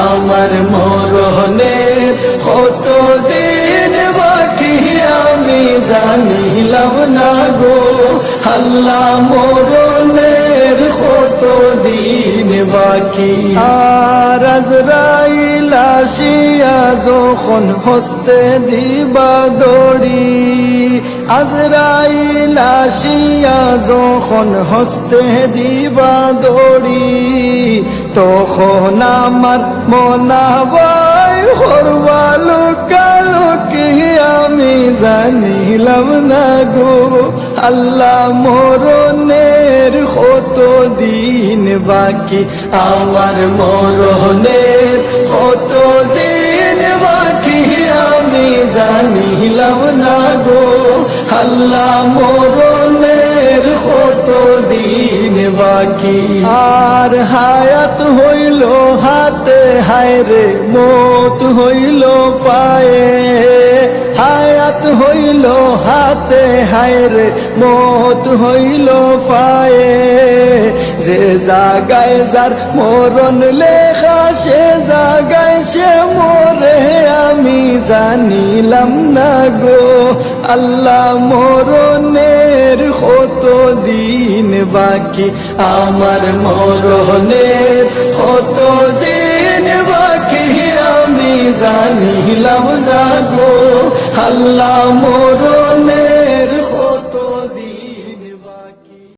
আমার মরণের কত দিন বাকি আমি জানিলাম না গো আল্লাহ মরণের কত দিন বাকি আর আজরাইল আসিয়া যখন হস্তে দিবা দড়ি আজরাইল আসিয়া যখন হস্তে দিবা দড়ি তখন আমার মনাবাই হরবালো কালো কি আমি জানিলাম না গো আল্লাহ মরণের কত দিন বাকি আমার মরণের কত দিন বাকি আমি জানিলাম না গো আল্লাহ মরণের কত দিন বাকি আর হায়াত হইল হাতে হায়রে মত হইল পায়ে হায়াত হইল হাতে হায়রে মত হইল পায়ে যে জাগায় যার মরণ লেখা সে জাগায় সে মরে আমি জানিলাম না গো আল্লাহ মরণের কত দিন বাকি আমার মরণের কত দিন বাকি আমি জানিলাম না গো আল্লাহ মরণ